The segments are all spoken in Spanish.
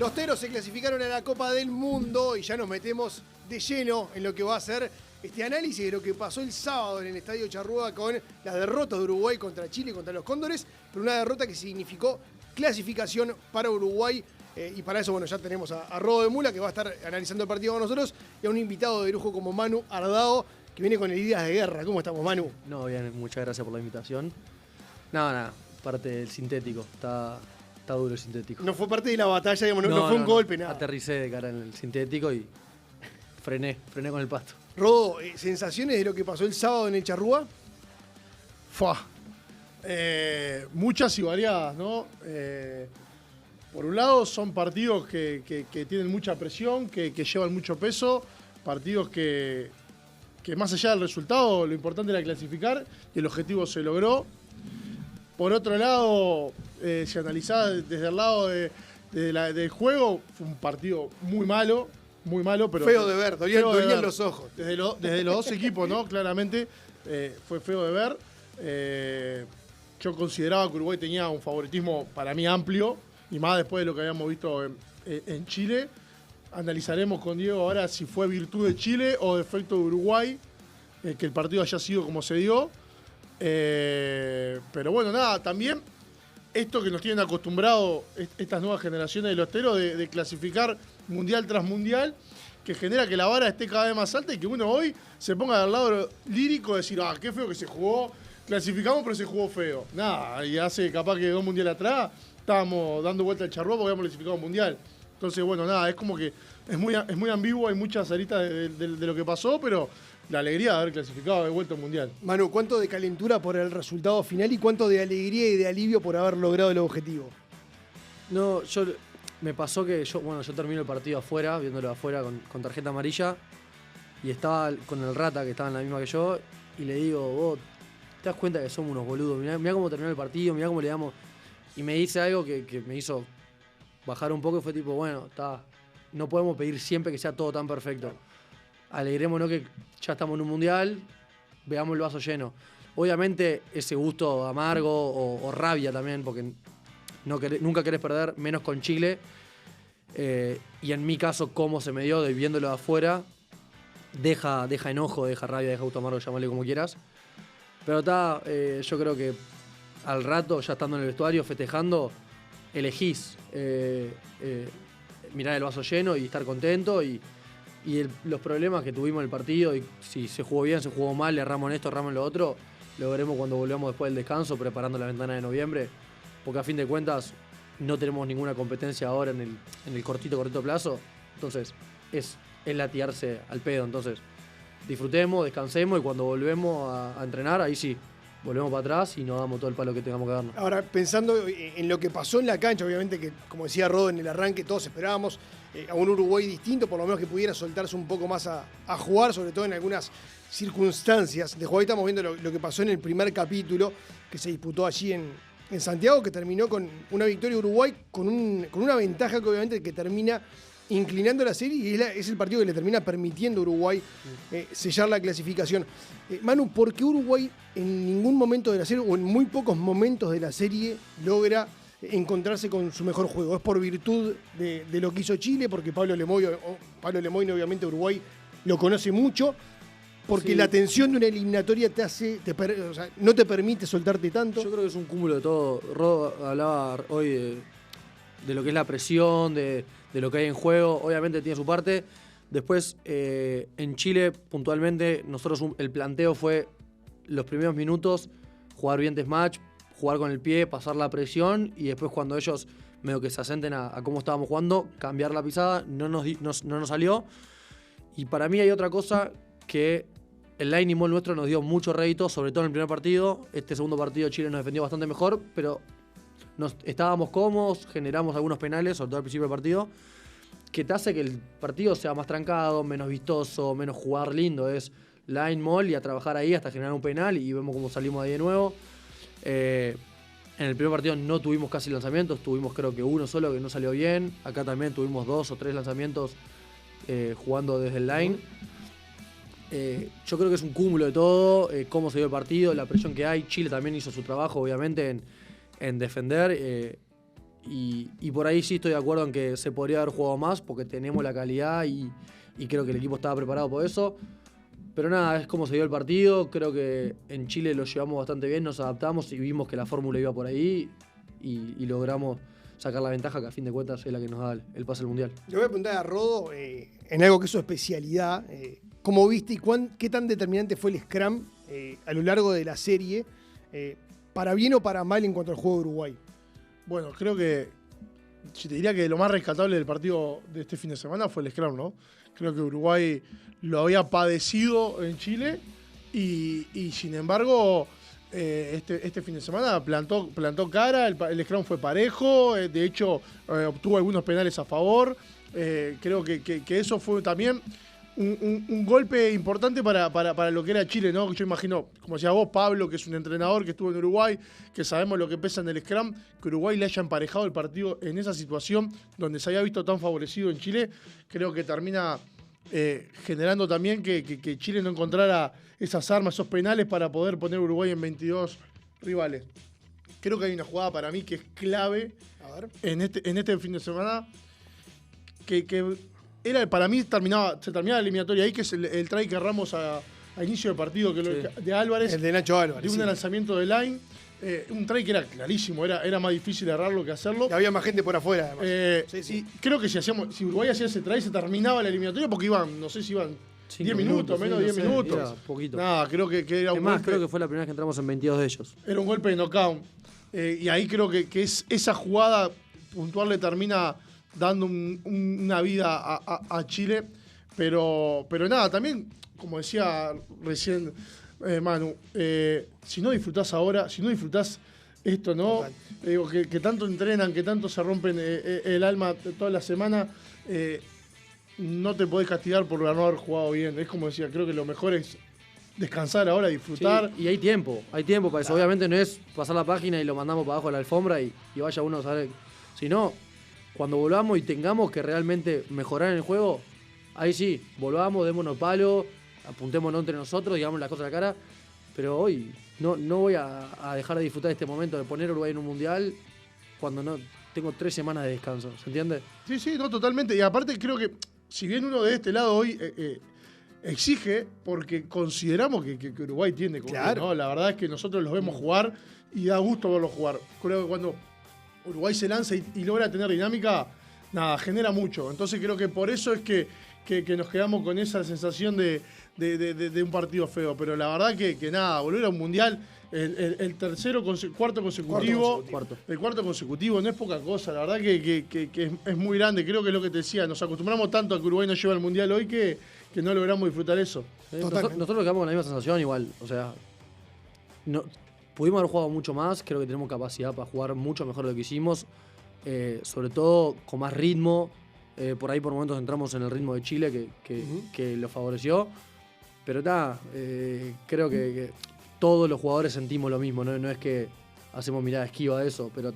Los teros se clasificaron a la Copa del Mundo y ya nos metemos de lleno en lo que va a ser este análisis de lo que pasó el sábado en el Estadio Charrúa con la derrota de Uruguay contra Chile, contra los Cóndores, pero una derrota que significó clasificación para Uruguay. Y para eso, bueno, ya tenemos a Rodo de Mula, que va a estar analizando el partido con nosotros, y a un invitado de lujo como Manu Ardao, que viene con heridas de guerra. ¿Cómo estamos, Manu? No, bien, muchas gracias por la invitación. Nada, parte del sintético. Está duro el sintético. No fue parte de la batalla, digamos, no fue un golpe, nada. Aterricé de cara en el sintético y frené con el pasto. Rodo, ¿sensaciones de lo que pasó el sábado en el Charrúa? Muchas y variadas, ¿no? Por un lado son partidos que tienen mucha presión, que llevan mucho peso, partidos que más allá del resultado, lo importante era clasificar y el objetivo se logró. Por otro lado, si analizaba desde el lado del juego, fue un partido muy malo, pero feo de ver, dolían los ojos. Desde los dos equipos, ¿no? Claramente fue feo de ver. Yo consideraba que Uruguay tenía un favoritismo para mí amplio, y más después de lo que habíamos visto en Chile. Analizaremos con Diego ahora si fue virtud de Chile o defecto de Uruguay, que el partido haya sido como se dio. Pero bueno, nada, también esto que nos tienen acostumbrados estas nuevas generaciones de los teros de clasificar mundial tras mundial, que genera que la vara esté cada vez más alta y que uno hoy se ponga del lado lírico de decir, qué feo que se jugó, clasificamos pero se jugó feo. Nada, y hace capaz que 2 mundiales atrás estábamos dando vuelta al Charrúa porque habíamos clasificado un mundial. Entonces, bueno, nada, es como que es muy ambiguo, hay muchas aristas de lo que pasó, pero la alegría de haber clasificado de vuelta al mundial. Manu, ¿cuánto de calentura por el resultado final y cuánto de alegría y de alivio por haber logrado el objetivo? No, me pasó que yo termino el partido afuera, viéndolo afuera con tarjeta amarilla, y estaba con el Rata, que estaba en la misma que yo, y le digo, vos, ¿te das cuenta que somos unos boludos? Mirá cómo terminó el partido, mirá cómo le damos. Y me dice algo que me hizo bajar un poco y fue tipo, bueno, no podemos pedir siempre que sea todo tan perfecto. Alegrémonos que ya estamos en un mundial, veamos el vaso lleno. Obviamente ese gusto amargo o rabia también, porque nunca querés perder, menos con Chile. Y en mi caso, cómo se me dio, viéndolo de afuera, deja enojo, deja rabia, deja gusto amargo, llamarle como quieras. Pero yo creo que al rato, ya estando en el vestuario, festejando, elegís mirar el vaso lleno y estar contento y los problemas que tuvimos en el partido, y si se jugó bien, se jugó mal, le erramos en esto, erramos en lo otro, lo veremos cuando volvamos después del descanso, preparando la ventana de noviembre, porque a fin de cuentas no tenemos ninguna competencia ahora en el cortito plazo, entonces es latigarse al pedo. Entonces disfrutemos, descansemos y cuando volvemos a entrenar, ahí sí, volvemos para atrás y nos damos todo el palo que tengamos que darnos. Ahora, pensando en lo que pasó en la cancha, obviamente que, como decía Rodo en el arranque, todos esperábamos a un Uruguay distinto, por lo menos que pudiera soltarse un poco más a jugar, sobre todo en algunas circunstancias. De juego ahí estamos viendo lo que pasó en el primer capítulo que se disputó allí en Santiago, que terminó con una victoria de Uruguay con una ventaja que obviamente que termina inclinando la serie, y es el partido que le termina permitiendo a Uruguay sellar la clasificación. Manu, ¿por qué Uruguay en ningún momento de la serie, o en muy pocos momentos de la serie, logra encontrarse con su mejor juego? ¿Es por virtud de lo que hizo Chile? Porque Pablo Lemoyne, obviamente, Uruguay lo conoce mucho. Porque sí, la tensión de una eliminatoria no te permite soltarte tanto. Yo creo que es un cúmulo de todo. Rodo hablaba hoy de lo que es la presión, de lo que hay en juego. Obviamente tiene su parte. Después, en Chile, puntualmente, nosotros el planteo fue los primeros minutos, jugar bien match, jugar con el pie, pasar la presión, y después cuando ellos medio que se asenten a cómo estábamos jugando, cambiar la pisada, no nos salió. Y para mí hay otra cosa que el line and ball nuestro nos dio mucho rédito, sobre todo en el primer partido. Este segundo partido Chile nos defendió bastante mejor, pero estábamos cómodos, generamos algunos penales, sobre todo al principio del partido, que te hace que el partido sea más trancado, menos vistoso, menos jugar lindo. Es line mall y a trabajar ahí hasta generar un penal, y vemos cómo salimos ahí de nuevo. En el primer partido no tuvimos casi lanzamientos, tuvimos creo que uno solo que no salió bien. Acá también tuvimos 2 o 3 lanzamientos jugando desde el line. Yo creo que es un cúmulo de todo, cómo se dio el partido, la presión que hay. Chile también hizo su trabajo, obviamente, en defender. y por ahí sí estoy de acuerdo en que se podría haber jugado más porque tenemos la calidad y creo que el equipo estaba preparado por eso. Pero nada, es como se dio el partido. Creo que en Chile lo llevamos bastante bien, nos adaptamos y vimos que la fórmula iba por ahí y logramos sacar la ventaja que a fin de cuentas es la que nos da el pase al Mundial. Le voy a preguntar a Rodo, en algo que es su especialidad, ¿cómo viste y qué tan determinante fue el Scrum a lo largo de la serie, para bien o para mal en cuanto al juego de Uruguay? Bueno, creo que yo te diría que lo más rescatable del partido de este fin de semana fue el Scrum, ¿no? Creo que Uruguay lo había padecido en Chile y sin embargo este fin de semana plantó cara, el Scrum fue parejo, de hecho obtuvo algunos penales a favor. Creo que eso fue también un golpe importante para lo que era Chile, ¿no? Yo imagino, como decía vos, Pablo, que es un entrenador que estuvo en Uruguay, que sabemos lo que pesa en el Scrum, que Uruguay le haya emparejado el partido en esa situación donde se había visto tan favorecido en Chile, creo que termina generando también que Chile no encontrara esas armas, esos penales para poder poner a Uruguay en 22 rivales. Creo que hay una jugada para mí que es clave en este fin de semana, que era, para mí se terminaba la eliminatoria ahí, que es el try que erramos a inicio del partido de Álvarez. El de Nacho Álvarez. De un lanzamiento de line. Un try que era clarísimo, era más difícil errarlo que hacerlo. Y había más gente por afuera, además. Y creo que si Uruguay hacía ese try, se terminaba la eliminatoria porque no sé si iban 10 minutos, menos de 10 minutos. Era poquito. Nada, creo que era un golpe. Creo que fue la primera vez que entramos en 22 de ellos. Era un golpe de knockout. Y ahí creo que esa jugada puntual le termina dando una vida a Chile. Pero nada, también, como decía recién Manu, si no disfrutás ahora, si no disfrutás esto, ¿no? Digo, que tanto entrenan, que tanto se rompen el alma toda la semana, no te podés castigar por no haber jugado bien. Es como decía, creo que lo mejor es descansar ahora, disfrutar. Sí, y hay tiempo para eso. Obviamente no es pasar la página y lo mandamos para abajo de la alfombra y vaya uno a saber. Sino, cuando volvamos y tengamos que realmente mejorar en el juego, ahí sí, volvamos, démonos palo, apuntémonos entre nosotros, digamos las cosas a la cara. Pero hoy no voy a dejar de disfrutar este momento de poner a Uruguay en un mundial cuando no tengo 3 semanas de descanso, ¿se entiende? Sí, no, totalmente. Y aparte creo que, si bien uno de este lado hoy exige, porque consideramos que Uruguay tiene con claro. ¿no? La verdad es que nosotros los vemos jugar y da gusto verlos jugar. Creo que cuando Uruguay se lanza y logra tener dinámica, nada, genera mucho. Entonces creo que por eso es que nos quedamos con esa sensación de un partido feo. Pero la verdad que nada, volver a un mundial, el cuarto consecutivo. El cuarto consecutivo no es poca cosa. La verdad que es muy grande. Creo que es lo que te decía. Nos acostumbramos tanto a que Uruguay nos lleva al mundial hoy que no logramos disfrutar eso. Nosotros quedamos con la misma sensación igual. O sea, pudimos haber jugado mucho más. Creo que tenemos capacidad para jugar mucho mejor de lo que hicimos. Sobre todo con más ritmo. Por ahí por momentos entramos en el ritmo de Chile que lo favoreció. Pero nada, creo que todos los jugadores sentimos lo mismo. No es que hacemos mirada esquiva de eso, pero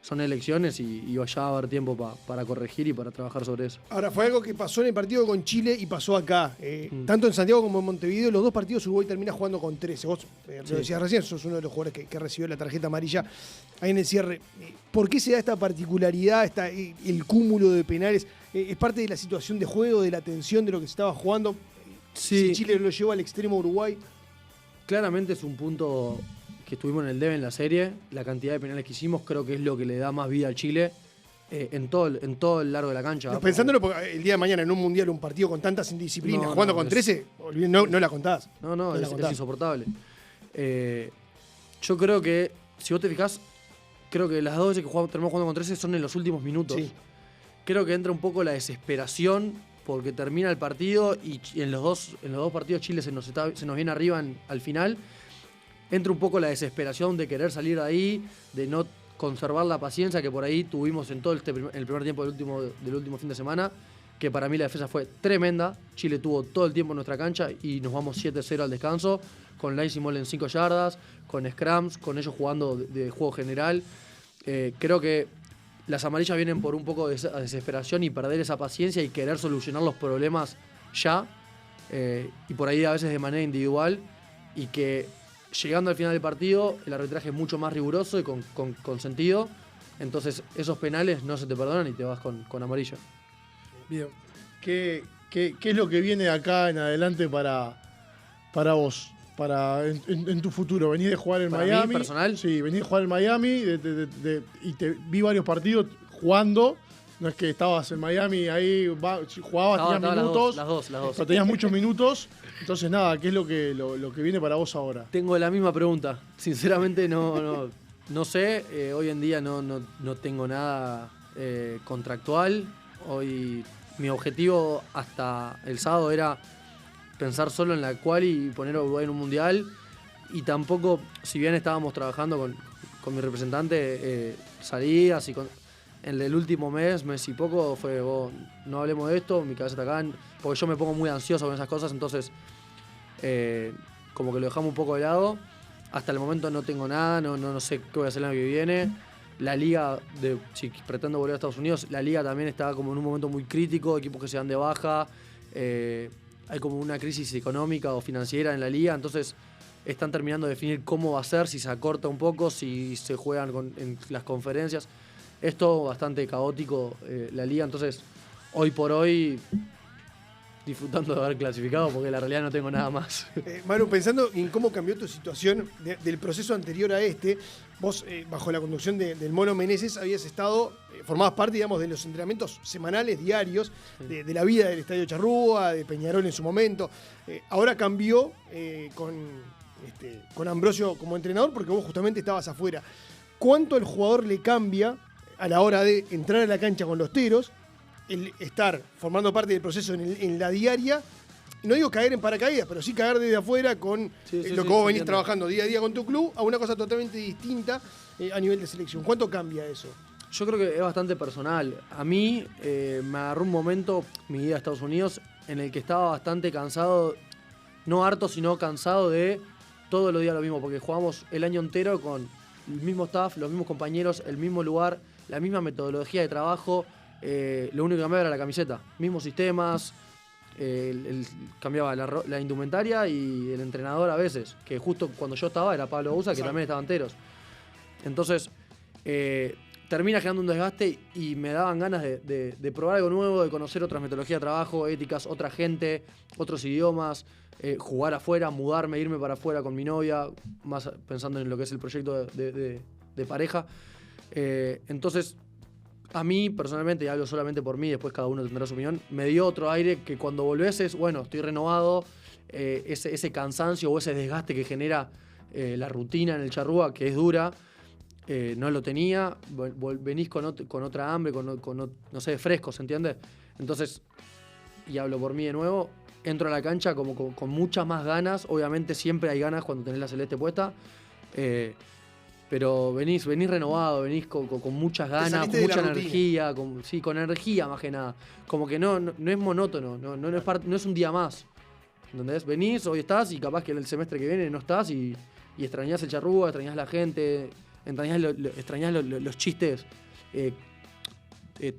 son elecciones y ya va a haber tiempo para corregir y para trabajar sobre eso. Ahora, fue algo que pasó en el partido con Chile y pasó acá. Tanto en Santiago como en Montevideo, los dos partidos Uruguay termina jugando con 13. Vos lo decías recién, sos uno de los jugadores que recibió la tarjeta amarilla ahí en el cierre. ¿Por qué se da esta particularidad, el cúmulo de penales? ¿Es parte de la situación de juego, de la tensión de lo que se estaba jugando? Sí. Si Chile lo lleva al extremo Uruguay. Claramente es un punto que estuvimos en el debe en la serie. La cantidad de penales que hicimos creo que es lo que le da más vida a Chile en todo el largo de la cancha. Pensándolo, porque el día de mañana en un mundial, un partido con tantas indisciplinas, jugando con 13, no la contás. No, es insoportable. Yo creo que, si vos te fijás, creo que las 2 veces que terminamos jugando con 13 son en los últimos minutos. Sí. Creo que entra un poco la desesperación porque termina el partido y en los dos partidos Chile se nos viene arriba al final. Entra un poco la desesperación de querer salir de ahí, de no conservar la paciencia que por ahí tuvimos en todo el primer tiempo del último fin de semana, que para mí la defensa fue tremenda. Chile tuvo todo el tiempo en nuestra cancha y nos vamos 7-0 al descanso, con Lazy Moll en 5 yardas, con scrums, con ellos jugando de juego general. Creo que las amarillas vienen por un poco de desesperación y perder esa paciencia y querer solucionar los problemas ya, y por ahí a veces de manera individual, y que llegando al final del partido el arbitraje es mucho más riguroso y con sentido. Entonces, esos penales no se te perdonan y te vas con amarillo. Bien. ¿Qué es lo que viene de acá en adelante para vos? En tu futuro. Venís de jugar en ¿Para Miami. mí, personal? Sí, venís de jugar en Miami y te vi varios partidos jugando. No es que estabas en Miami ahí, jugabas, tenías minutos. Las dos. Pero tenías muchos minutos. Entonces, nada, ¿qué es lo que viene para vos ahora? Tengo la misma pregunta. Sinceramente no sé. Hoy en día no tengo nada contractual. Hoy mi objetivo hasta el sábado era pensar solo en la quali y poner a Uruguay en un mundial. Y tampoco, si bien estábamos trabajando con mi representante, salidas y en el último mes y poco fue, no hablemos de esto, mi cabeza está acá, porque yo me pongo muy ansioso con esas cosas, entonces como que lo dejamos un poco de lado. Hasta el momento no tengo nada, no sé qué voy a hacer el año que viene. La liga, si pretendo volver a Estados Unidos, la liga también está como en un momento muy crítico, equipos que se dan de baja, hay como una crisis económica o financiera en la liga, entonces están terminando de definir cómo va a ser, si se acorta un poco, si se juegan en las conferencias. Es todo bastante caótico la liga, entonces hoy por hoy disfrutando de haber clasificado porque la realidad no tengo nada más. Manu, pensando en cómo cambió tu situación del proceso anterior a este, vos bajo la conducción del Mono Meneses habías estado, formabas parte, digamos, de los entrenamientos semanales, diarios, de la vida del Estadio Charrúa, de Peñarol en su momento. Ahora cambió con Ambrosio como entrenador porque vos justamente estabas afuera. ¿Cuánto el jugador le cambia a la hora de entrar a la cancha con los teros, el estar formando parte del proceso en la diaria? No digo caer en paracaídas, pero sí caer desde afuera con lo que vos venís trabajando día a día con tu club a una cosa totalmente distinta a nivel de selección. ¿Cuánto cambia eso? Yo creo que es bastante personal. A mí me agarró un momento, mi ida a Estados Unidos, en el que estaba bastante cansado, no harto, sino cansado de todos los días lo mismo, porque jugamos el año entero con el mismo staff, los mismos compañeros, el mismo lugar, la misma metodología de trabajo. Lo único que cambiaba era la camiseta, mismos sistemas, cambiaba la indumentaria y el entrenador a veces, que justo cuando yo estaba era Pablo Bouza, que también estaba enteros. Entonces termina generando un desgaste y me daban ganas de probar algo nuevo, de conocer otras metodologías de trabajo, éticas, otra gente, otros idiomas, jugar afuera, mudarme, irme para afuera con mi novia, más pensando en lo que es el proyecto de pareja. Entonces, a mí, personalmente, y hablo solamente por mí, después cada uno tendrá su opinión, me dio otro aire que cuando volvés es, bueno, estoy renovado, ese cansancio o ese desgaste que genera la rutina en el Charrúa, que es dura, no lo tenía, venís con otra hambre, no sé, fresco, ¿se entiende? Entonces, y hablo por mí de nuevo, entro a la cancha como con muchas más ganas, obviamente siempre hay ganas cuando tenés la celeste puesta, pero venís renovado, venís con muchas ganas, con mucha energía, con energía más que nada. Como que no es monótono, no es un día más. ¿Entendés? Venís, hoy estás y capaz que el semestre que viene no estás y extrañás el Charrúa, extrañás la gente, extrañás los chistes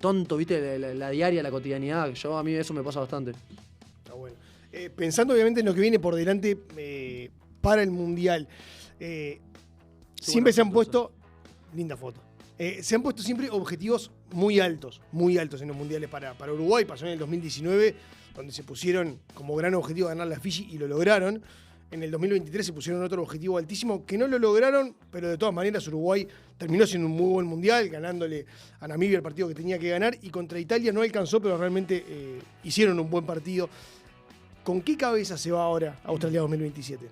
tontos, ¿viste? La diaria, la cotidianidad. A mí eso me pasa bastante. Está bueno. Pensando obviamente en lo que viene por delante para el Mundial. Siempre se han puesto, linda foto, se han puesto siempre objetivos muy altos en los mundiales para Uruguay. Pasó en el 2019, donde se pusieron como gran objetivo ganar la Fiji y lo lograron. En el 2023 se pusieron otro objetivo altísimo que no lo lograron, pero de todas maneras Uruguay terminó siendo un muy buen mundial, ganándole a Namibia el partido que tenía que ganar, y contra Italia no alcanzó, pero realmente hicieron un buen partido. ¿Con qué cabeza se va ahora a Australia 2027?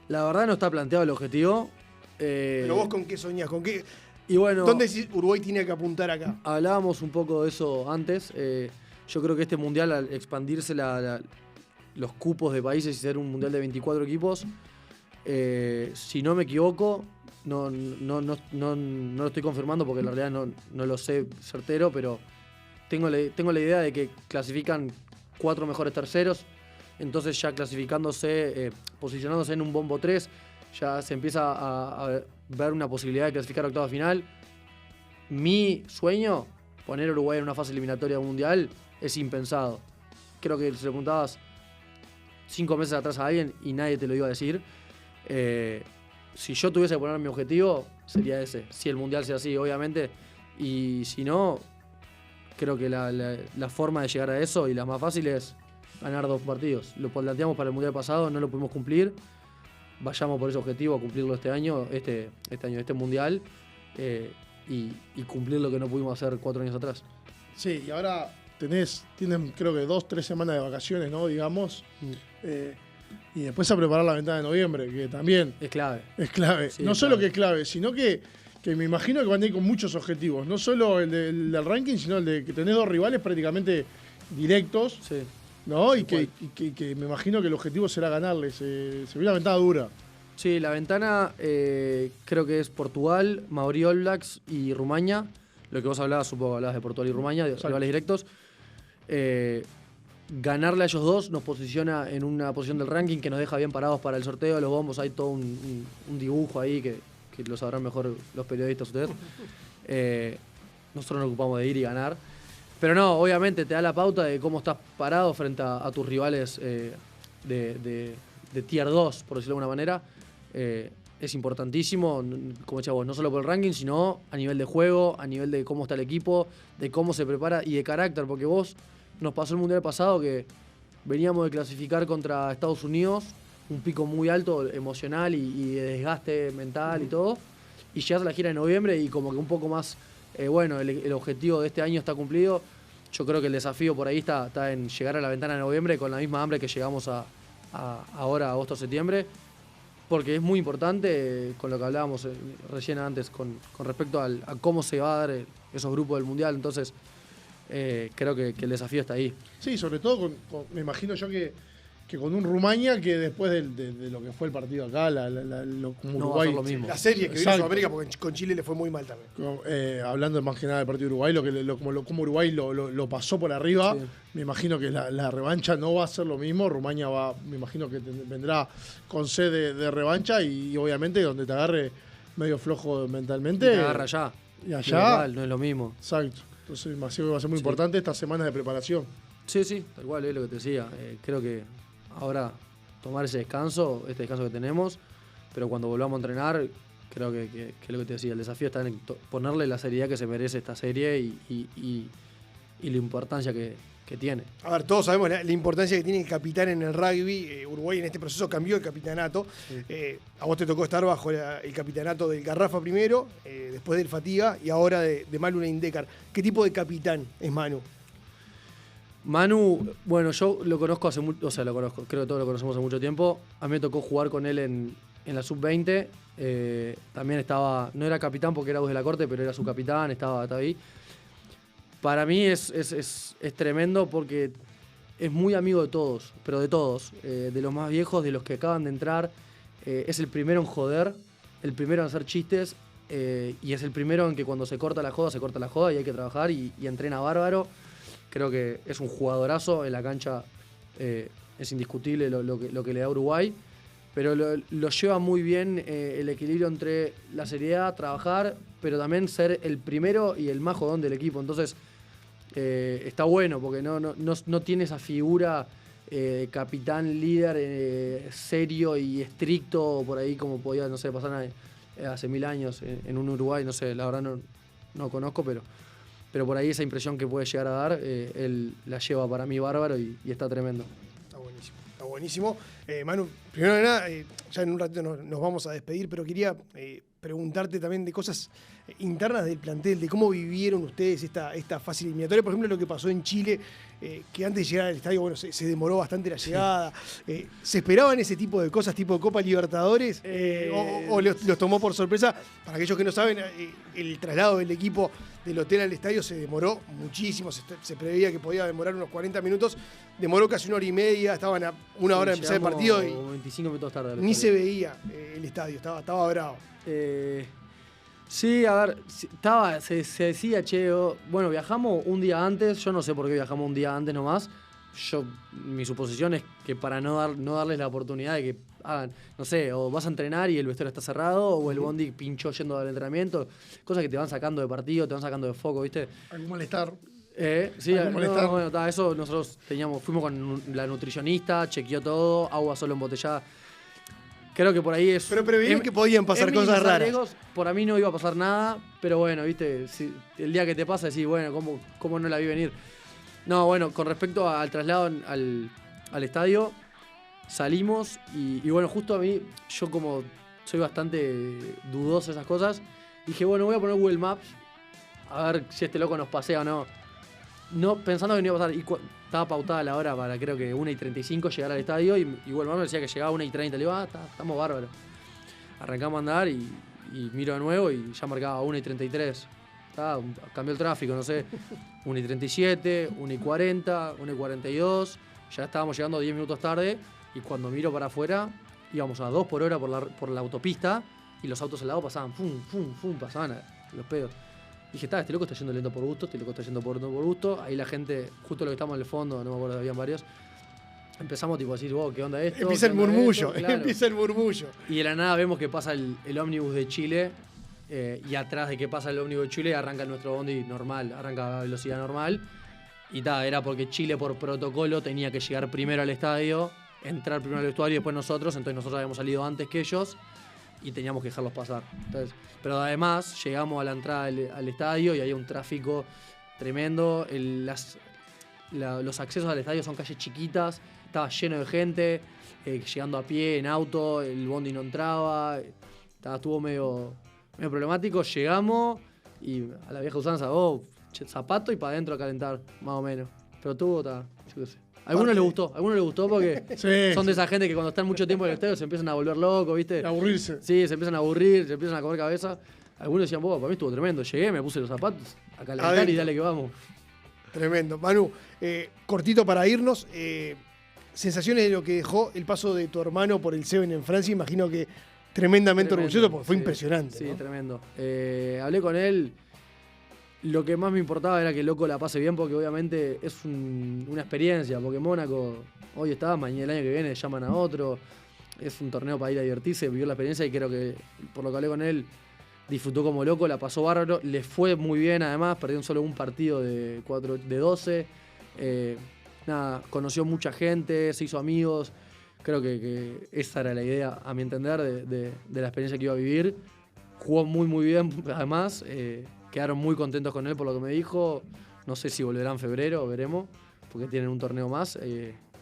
La verdad no está planteado el objetivo. Pero vos, ¿con qué soñás? Y bueno, ¿dónde Uruguay tiene que apuntar acá? Hablábamos un poco de eso antes. Yo creo que este mundial, al expandirse los cupos de países y ser un mundial de 24 equipos, si no me equivoco, no lo estoy confirmando porque en realidad no lo sé certero, pero tengo la idea de que clasifican 4 mejores terceros, entonces ya clasificándose, posicionándose en un bombo 3, ya se empieza a ver una posibilidad de clasificar a octava final. Mi sueño, poner a Uruguay en una fase eliminatoria mundial, es impensado. Creo que si le preguntabas 5 meses atrás a alguien y nadie te lo iba a decir. si yo tuviese que poner mi objetivo, sería ese. Si el Mundial sea así, obviamente. Y si no, creo que la forma de llegar a eso y la más fácil es ganar 2 partidos. Lo planteamos para el Mundial pasado, no lo pudimos cumplir. Vayamos por ese objetivo a cumplirlo este año, este Mundial, y cumplir lo que no pudimos hacer 4 años atrás. Sí, y ahora tienen creo que 2-3 semanas de vacaciones, ¿no? Digamos. Y después a preparar la ventana de noviembre, que también Es clave. es clave. Sí, no es solo clave. que es clave, sino que me imagino que van a ir con muchos objetivos. No solo el del ranking, sino el de que tenés 2 rivales prácticamente directos, Sí. ¿no? Y Tal que me imagino que el objetivo será ganarles. Se ve una ventana dura. Sí, la ventana creo que es Portugal, Maori All Blacks y Rumania. Lo que vos hablabas, supongo que hablabas de Portugal y Rumania, de Exacto. rivales directos. Ganarle a ellos dos nos posiciona en una posición del ranking que nos deja bien parados para el sorteo de los bombos. Hay todo un dibujo ahí que lo sabrán mejor los periodistas ustedes. Nosotros nos ocupamos de ir y ganar. Pero no, obviamente te da la pauta de cómo estás parado frente a tus rivales de Tier 2, por decirlo de alguna manera. Es importantísimo, como decía vos, no solo por el ranking, sino a nivel de juego, a nivel de cómo está el equipo, de cómo se prepara y de carácter, porque vos nos pasó el Mundial pasado que veníamos de clasificar contra Estados Unidos, un pico muy alto emocional y de desgaste mental y todo, y llegás a la gira de noviembre y como que un poco más, bueno, el objetivo de este año está cumplido. Yo creo que el desafío por ahí está en llegar a la ventana de noviembre con la misma hambre que llegamos ahora, agosto-septiembre, porque es muy importante, con lo que hablábamos recién antes, con respecto a cómo se va a dar esos grupos del Mundial. Entonces, creo que el desafío está ahí. Sí, sobre todo me imagino yo que con un Rumania que después de lo que fue el partido acá, como No va a Uruguay. ser lo mismo. La serie que vino en Exacto. Sudamérica, porque con Chile le fue muy mal también. Hablando más que nada del partido de Uruguay, como Uruguay lo pasó por arriba, Sí. me imagino que la revancha no va a ser lo mismo. Rumania me imagino que vendrá con sed de revancha y obviamente donde te agarre medio flojo mentalmente. Te agarra allá. Y allá. Igual, no es lo mismo. Exacto. Entonces me imagino que va a ser muy Sí. importante estas semanas de preparación. Sí, tal cual, es lo que te decía. Creo que ahora tomar ese descanso, este descanso que tenemos, pero cuando volvamos a entrenar, creo que es lo que te decía, el desafío está en ponerle la seriedad que se merece esta serie y la importancia que tiene. A ver, todos sabemos la importancia que tiene el capitán en el rugby. Uruguay en este proceso cambió el capitanato. A vos te tocó estar bajo el capitanato del Garrafa primero, después del Fatiga y ahora de Manu Neindekar. ¿Qué tipo de capitán es Manu? Manu, bueno, yo lo conozco lo conozco, creo que todos lo conocemos hace mucho tiempo. A mí me tocó jugar con él en la sub-20. También no era capitán porque era voz de la corte, pero era su capitán, estaba ahí. Para mí es tremendo porque es muy amigo de todos, pero de todos. De los más viejos, de los que acaban de entrar. Es el primero en joder, el primero en hacer chistes, y es el primero en que cuando se corta la joda y hay que trabajar y entrena bárbaro. Creo que es un jugadorazo en la cancha, es indiscutible lo que le da Uruguay, pero lo lleva muy bien el equilibrio entre la seriedad, trabajar, pero también ser el primero y el más jodón del equipo. Entonces está bueno porque no tiene esa figura capitán, líder, serio y estricto por ahí como podía, no sé, pasar hace 1000 años en un Uruguay, no sé, la verdad no conozco, pero por ahí esa impresión que puede llegar a dar, él la lleva para mí bárbaro y está tremendo. Está buenísimo. Manu, primero que nada, ya en un ratito nos vamos a despedir, pero quería preguntarte también de cosas internas del plantel, de cómo vivieron ustedes esta fase eliminatoria. Por ejemplo, lo que pasó en Chile, que antes de llegar al estadio, bueno, se demoró bastante la llegada. ¿Se esperaban ese tipo de cosas, tipo Copa Libertadores? ¿O los tomó por sorpresa? Para aquellos que no saben, el traslado del equipo del hotel al estadio se demoró muchísimo. Se preveía que podía demorar unos 40 minutos. Demoró casi 1 hora y media. Estaban a 1 hora de empezar el partido y 25 minutos tarde. ni se veía el estadio. Estaba bravo. Sí, a ver, se decía, bueno, viajamos un día antes. Yo no sé por qué viajamos un día antes nomás. Mi suposición es que para no darles la oportunidad de que hagan, no sé, o vas a entrenar y el vestuario está cerrado, o el bondi pinchó yendo al entrenamiento, cosas que te van sacando de partido, te van sacando de foco, ¿viste? ¿Algún malestar? Sí, ¿Algún malestar? bueno, eso nosotros fuimos con la nutricionista, chequeó todo, agua solo embotellada. creo que por ahí es... Pero prevenían que podían pasar cosas minimizar raras. riesgos. Por a mí no iba a pasar nada, pero bueno, viste, si el día que te pasa decís, bueno, ¿cómo no la vi venir? No, bueno, con respecto al traslado al estadio, salimos y bueno, justo a mí, yo como soy bastante dudoso de esas cosas, dije, bueno, voy a poner Google Maps a ver si este loco nos pasea o no. No, pensando que no iba a pasar. Estaba pautada la hora para creo que 1:35 llegar al estadio y Google Maps me decía que llegaba 1:30. Le digo, estamos bárbaros. Arrancamos a andar y miro de nuevo y ya marcaba 1:33. Cambió el tráfico, no sé. 1:37, 1:40, 1:42. Ya estábamos llegando 10 minutos tarde y cuando miro para afuera íbamos a 2 por hora por la autopista y los autos al lado pasaban, pasaban los pedos. Dije, este loco está yendo lento por gusto, este loco está yendo por gusto. Ahí la gente, justo lo que estamos en el fondo, no me acuerdo, habían varios. Empezamos tipo a decir, ¿qué onda esto? Empieza el murmullo, claro. empieza el murmullo. Y de la nada vemos que pasa el ómnibus de Chile y atrás de que pasa el ómnibus de Chile arranca nuestro bondi normal, arranca a velocidad normal. Y era porque Chile por protocolo tenía que llegar primero al estadio, entrar primero al vestuario y después nosotros. Entonces nosotros habíamos salido antes que ellos y teníamos que dejarlos pasar. Entonces, pero además llegamos a la entrada al estadio y había un tráfico tremendo. Los accesos al estadio son calles chiquitas, estaba lleno de gente, llegando a pie, en auto, el bondi no entraba, estuvo medio problemático. Llegamos y a la vieja usanza, zapato y para adentro a calentar, más o menos. Pero yo qué sé. A algunos les gustó porque son de esa gente que cuando están mucho tiempo en el estadio se empiezan a volver locos, ¿viste? A aburrirse. Sí, se empiezan a aburrir, se empiezan a comer cabeza. Algunos decían, para mí estuvo tremendo. Llegué, me puse los zapatos a calentar y dale que vamos. Tremendo. Manu, cortito para irnos. Sensaciones de lo que dejó el paso de tu hermano por el Seven en Francia. Imagino que tremendamente orgulloso porque fue impresionante. Sí, ¿no? tremendo. Hablé con él. Lo que más me importaba era que el loco la pase bien porque obviamente es una experiencia. Porque Mónaco hoy está, mañana el año que viene llaman a otro. Es un torneo para ir a divertirse, vivió la experiencia y creo que por lo que hablé con él disfrutó como loco, la pasó bárbaro. Le fue muy bien además, perdió solo un partido de 12. Conoció mucha gente, se hizo amigos. Creo que esa era la idea, a mi entender, de la experiencia que iba a vivir. Jugó muy, muy bien, además. Quedaron muy contentos con él por lo que me dijo. No sé si volverá en febrero, veremos, porque tienen un torneo más.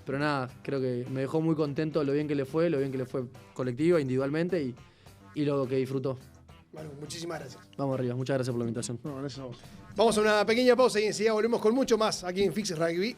Pero creo que me dejó muy contento lo bien que le fue colectiva, individualmente y lo que disfrutó. Bueno, muchísimas gracias. Vamos arriba, muchas gracias por la invitación. No, gracias a vos. Vamos a una pequeña pausa y enseguida volvemos con mucho más aquí en Fix Rugby.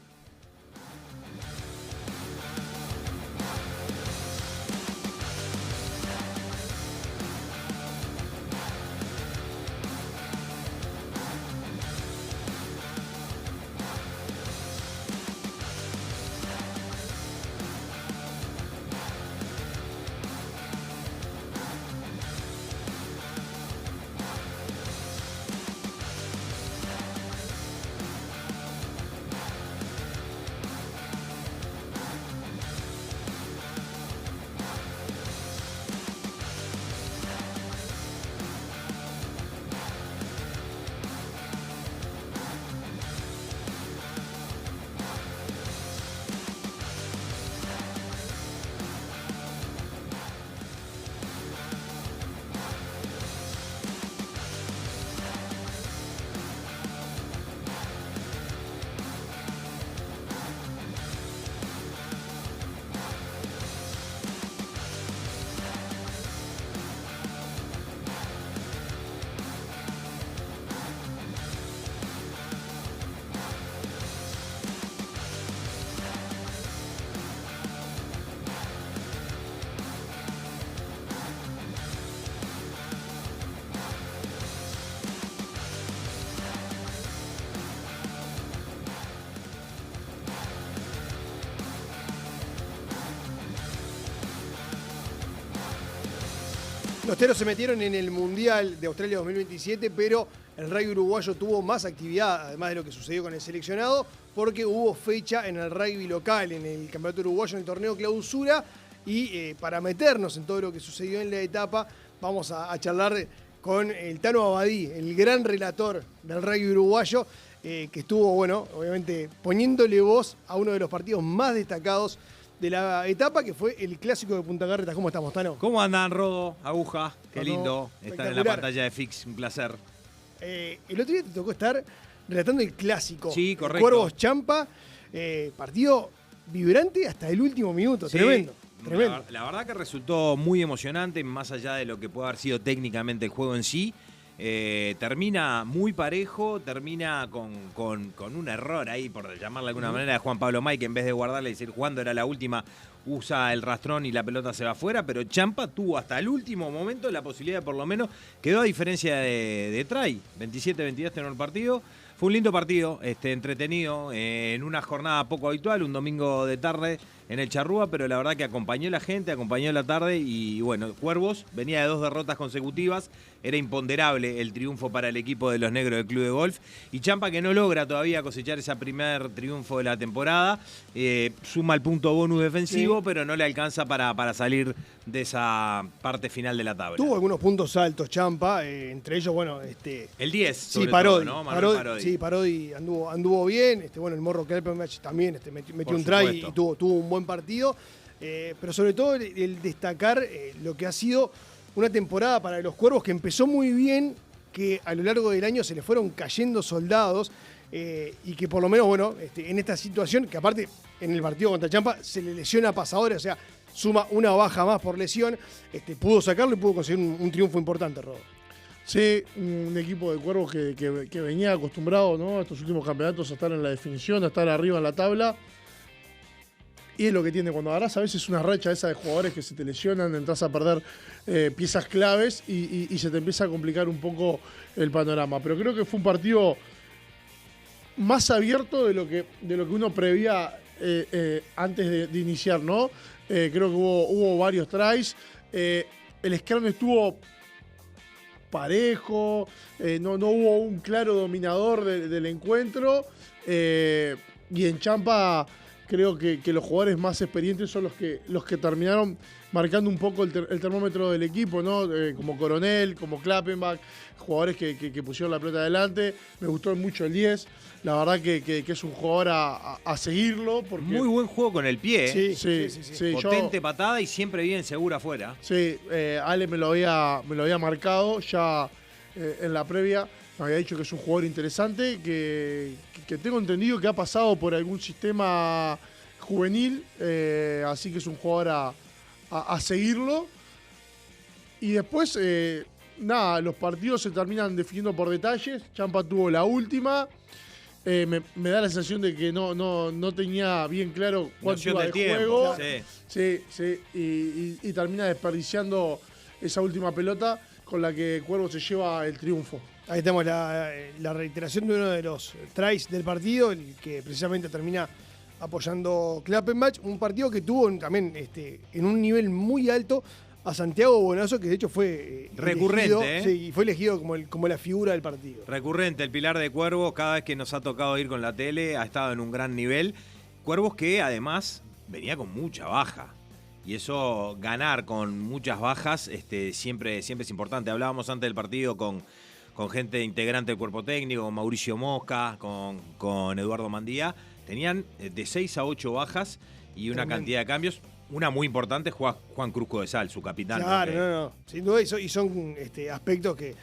Los teros se metieron en el Mundial de Australia 2027, pero el rugby uruguayo tuvo más actividad, además de lo que sucedió con el seleccionado, porque hubo fecha en el rugby local, en el Campeonato Uruguayo, en el torneo Clausura, y para meternos en todo lo que sucedió en la etapa, vamos a charlar con el Tano Abadí, el gran relator del rugby uruguayo, que estuvo, bueno, obviamente poniéndole voz a uno de los partidos más destacados de la etapa, que fue el clásico de Punta Carretas. ¿Cómo estamos, Tano? ¿Cómo andan, Rodo? Aguja, qué Tano, lindo estar en la espectacular. pantalla de Fix, un placer. El otro día te tocó estar relatando el clásico. Sí, correcto. Cuervos Champa, partido vibrante hasta el último minuto. Sí, Tremendo. Tremendo. La verdad que resultó muy emocionante, más allá de lo que puede haber sido técnicamente el juego en sí. Termina muy parejo, termina con un error ahí, por llamarle de alguna manera, de Juan Pablo May, que en vez de guardarle y decir cuándo era la última, usa el rastrón y la pelota se va afuera, pero Champa tuvo hasta el último momento la posibilidad de por lo menos, quedó a diferencia de Tray, 27-22 terminó el partido. Fue un lindo partido, entretenido, en una jornada poco habitual, un domingo de tarde en el Charrúa, pero la verdad que acompañó la gente, acompañó la tarde y bueno, Cuervos venía de 2 derrotas consecutivas, era imponderable el triunfo para el equipo de los negros del Club de Golf y Champa, que no logra todavía cosechar ese primer triunfo de la temporada, suma el punto bonus defensivo, sí, pero no le alcanza para salir de esa parte final de la tabla. Tuvo algunos puntos altos Champa, entre ellos, bueno, el 10, sí, Parodi, todo, ¿no? Parodi. Sí, Parodi anduvo bien, bueno, el Morro Kelpenmatch también metió un try y tuvo un buen partido, pero sobre todo el destacar lo que ha sido una temporada para los Cuervos que empezó muy bien, que a lo largo del año se le fueron cayendo soldados y que por lo menos, bueno, en esta situación, que aparte en el partido contra Champa se le lesiona a Pasadores, o sea, suma una baja más por lesión, pudo sacarlo y pudo conseguir un triunfo importante, Rodo. Sí, un equipo de Cuervos que venía acostumbrado, ¿no?, a estos últimos campeonatos a estar en la definición, a estar arriba en la tabla. Y es lo que tiene, cuando agarrás a veces una racha esa de jugadores que se te lesionan, entras a perder piezas claves y se te empieza a complicar un poco el panorama. Pero creo que fue un partido más abierto de lo que uno prevía antes de iniciar, ¿no? Creo que hubo varios tries. El scrum estuvo parejo, no hubo un claro dominador del encuentro. Y en Champa creo que los jugadores más experientes son los que terminaron marcando un poco el termómetro del equipo, ¿no? Como Coronel, como Klappenbach, jugadores que pusieron la pelota adelante. Me gustó mucho el 10. La verdad que es un jugador a seguirlo. Porque muy buen juego con el pie. Sí. Potente patada y siempre bien segura afuera. Sí, Ale me lo había marcado ya en la previa. Me había dicho que es un jugador interesante, que tengo entendido que ha pasado por algún sistema juvenil, así que es un jugador a seguirlo. Y después, los partidos se terminan definiendo por detalles. Champa tuvo la última. Me da la sensación de que no tenía bien claro cuánto iba de juego. Sí. Y termina desperdiciando esa última pelota con la que Cuervo se lleva el triunfo. Ahí tenemos la reiteración de uno de los tries del partido, el que precisamente termina apoyando Klappenbach. Un partido que tuvo también en un nivel muy alto a Santiago Bonazo, que de hecho fue recurrente, elegido, sí, fue elegido como la figura del partido. Recurrente, el pilar de Cuervos, cada vez que nos ha tocado ir con la tele, ha estado en un gran nivel. Cuervos que además venía con mucha baja. Y eso, ganar con muchas bajas, siempre es importante. Hablábamos antes del partido con gente integrante del cuerpo técnico, con Mauricio Mosca, con Eduardo Mandía. Tenían de 6 a 8 bajas y una cantidad de cambios. Una muy importante, Juan Cruz Codesal, su capitán. Claro, no. Sin duda, y son aspectos que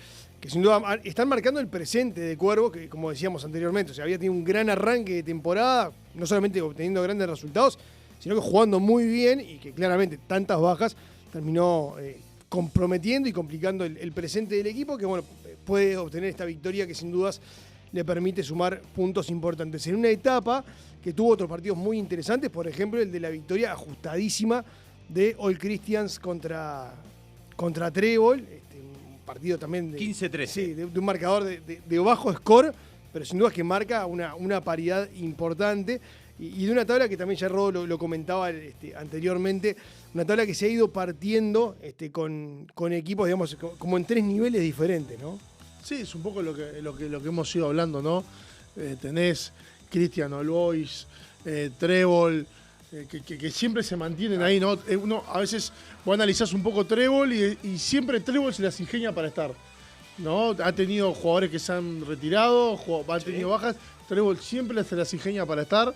sin duda están marcando el presente de Cuervo, que como decíamos anteriormente, o sea, había tenido un gran arranque de temporada, no solamente obteniendo grandes resultados, sino que jugando muy bien y que claramente tantas bajas terminó comprometiendo y complicando el presente del equipo, que bueno, puede obtener esta victoria que sin dudas le permite sumar puntos importantes. En una etapa que tuvo otros partidos muy interesantes, por ejemplo el de la victoria ajustadísima de All Christians contra Trébol, un partido también de 15-13. Sí, de un marcador de bajo score, pero sin dudas que marca una paridad importante. Y de una tabla que también ya Rodo lo comentaba anteriormente, una tabla que se ha ido partiendo con equipos, digamos, como en 3 niveles diferentes, ¿no? Sí, es un poco lo que hemos ido hablando, ¿no? Tenés Cristian Olois, Trébol, que siempre se mantienen ahí, ¿no? Uno a veces vos analizás un poco Trébol y siempre Trébol se las ingenia para estar, ¿no? Ha tenido jugadores que se han retirado, ha tenido bajas. Trébol siempre se las ingenia para estar.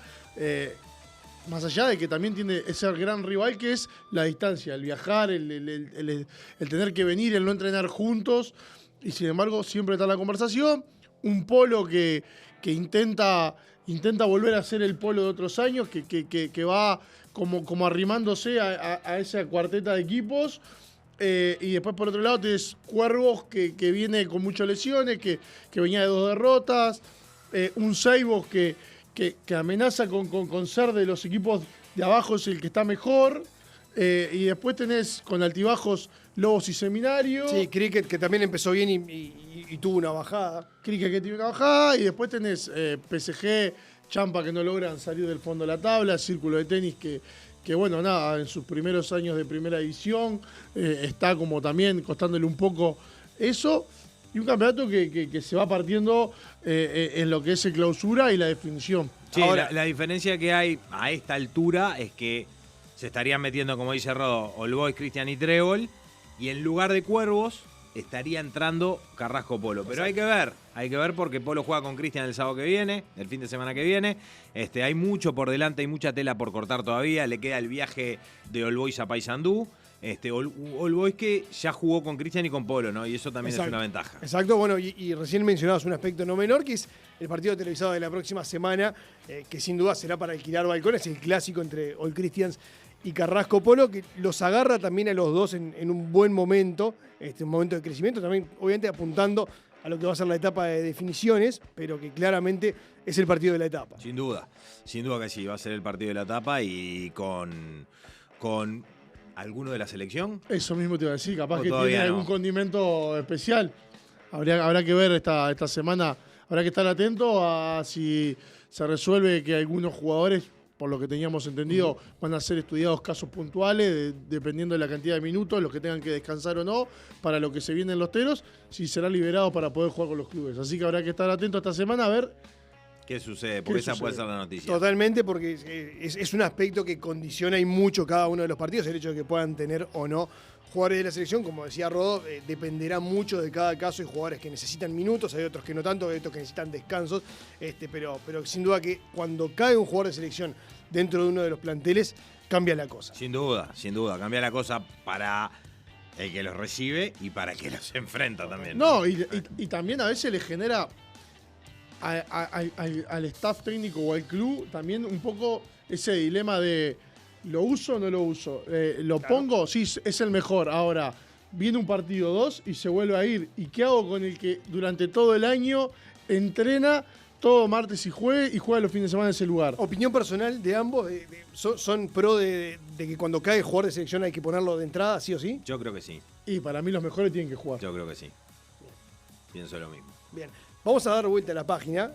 Más allá de que también tiene ese gran rival que es la distancia, el viajar, el tener que venir, el no entrenar juntos. Y sin embargo, siempre está la conversación. Un Polo que intenta volver a ser el Polo de otros años, que va como arrimándose a esa cuarteta de equipos. Y después, por otro lado, tenés Cuervos que viene con muchas lesiones, que venía de 2 derrotas. Un Seibos que amenaza con ser de los equipos de abajo, es el que está mejor. Y después tenés con altibajos Lobos y Seminario. Sí, Cricket que también empezó bien y tuvo una bajada. Cricket que tiene una bajada. Y después tenés PSG, Champa que no logran salir del fondo de la tabla. Círculo de Tenis que bueno, nada, en sus primeros años de primera división está como también costándole un poco eso. Y un campeonato que se va partiendo en lo que es el clausura y la definición. Sí, Ahora, la diferencia que hay a esta altura es que se estarían metiendo, como dice Rodo, All Boys, Cristian y Trébol, y en lugar de Cuervos estaría entrando Carrasco Polo. Pero hay que ver porque Polo juega con Cristian el sábado que viene, el fin de semana que viene. Hay mucho por delante, hay mucha tela por cortar todavía. Le queda el viaje de All Boys a Paysandú. All Boys que ya jugó con Cristian y con Polo, ¿no? Y eso también es una ventaja. Exacto, bueno, y recién mencionabas un aspecto no menor, que es el partido televisado de la próxima semana, que sin duda será para alquilar balcones, el clásico entre All Christians y Carrasco Polo, que los agarra también a los dos en un buen momento, un momento de crecimiento, también obviamente apuntando a lo que va a ser la etapa de definiciones, pero que claramente es el partido de la etapa. Sin duda que sí, va a ser el partido de la etapa y con alguno de la selección. Eso mismo te iba a decir, capaz que todavía tiene no. algún condimento especial. Habrá que ver esta semana, habrá que estar atento a si se resuelve que algunos jugadores, por lo que teníamos entendido, van a ser estudiados casos puntuales, dependiendo de la cantidad de minutos, los que tengan que descansar o no, para lo que se vienen los teros, si serán liberados para poder jugar con los clubes. Así que habrá que estar atento esta semana a ver ¿Qué sucede? Porque esa puede ser la noticia. Totalmente, porque es un aspecto que condiciona y mucho cada uno de los partidos, el hecho de que puedan tener o no jugadores de la selección, como decía Rodo, dependerá mucho de cada caso. Hay jugadores que necesitan minutos, hay otros que no tanto, hay otros que necesitan descansos, pero sin duda que cuando cae un jugador de selección dentro de uno de los planteles, cambia la cosa. Sin duda, cambia la cosa para el que los recibe y para el que los enfrenta también. No, y también a veces le genera al staff técnico o al club también un poco ese dilema de ¿lo uso o no lo uso? ¿Lo pongo? Sí, es el mejor. Ahora, viene un partido 2 y se vuelve a ir. ¿Y qué hago con el que durante todo el año entrena todo martes y juega los fines de semana en ese lugar? Opinión personal de ambos, ¿son pro de que cuando cae jugador de selección hay que ponerlo de entrada, sí o sí? Yo creo que sí. Y para mí los mejores tienen que jugar. Yo creo que sí. Pienso lo mismo. Bien. Vamos a dar vuelta a la página.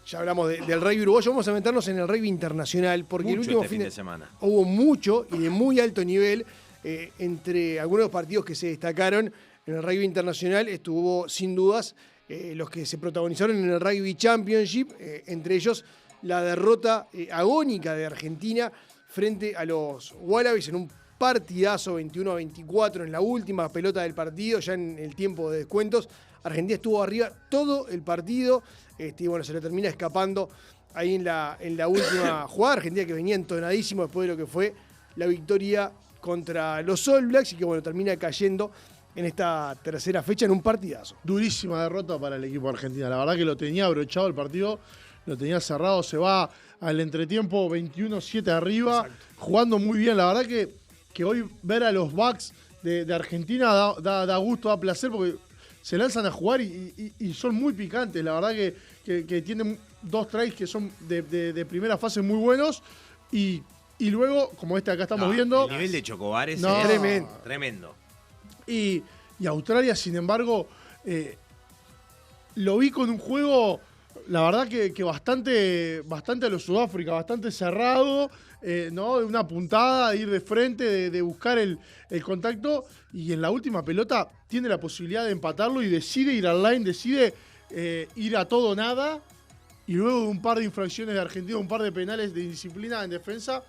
Ya hablamos del rugby uruguayo. Vamos a meternos en el rugby internacional. Porque el último fin de semana hubo mucho y de muy alto nivel. Entre algunos de los partidos que se destacaron en el rugby internacional estuvo sin dudas los que se protagonizaron en el Rugby Championship. Entre ellos la derrota agónica de Argentina frente a los Wallabies en un partidazo 21-24 en la última pelota del partido, ya en el tiempo de descuentos. Argentina estuvo arriba todo el partido, y bueno, se le termina escapando ahí en la última jugada. Argentina que venía entonadísimo después de lo que fue la victoria contra los All Blacks y que bueno, termina cayendo en esta tercera fecha en un partidazo. Durísima derrota para el equipo argentino. La verdad que lo tenía abrochado el partido, lo tenía cerrado, se va al entretiempo 21-7 arriba, exacto, jugando muy bien. La verdad que hoy ver a los backs de Argentina da gusto, da placer, porque se lanzan a jugar y son muy picantes. La verdad que tienen 2 tries que son de primera fase muy buenos. Y luego, como acá estamos viendo... El nivel de Chocobar es tremendo. Y Australia, sin embargo, lo vi con un juego, la verdad que bastante a lo Sudáfrica, bastante cerrado, ¿no? De una puntada, de ir de frente, de buscar el contacto. Y en la última pelota tiene la posibilidad de empatarlo y decide ir al line, decide ir a todo o nada. Y luego de un par de infracciones de Argentina, un par de penales de indisciplina en defensa,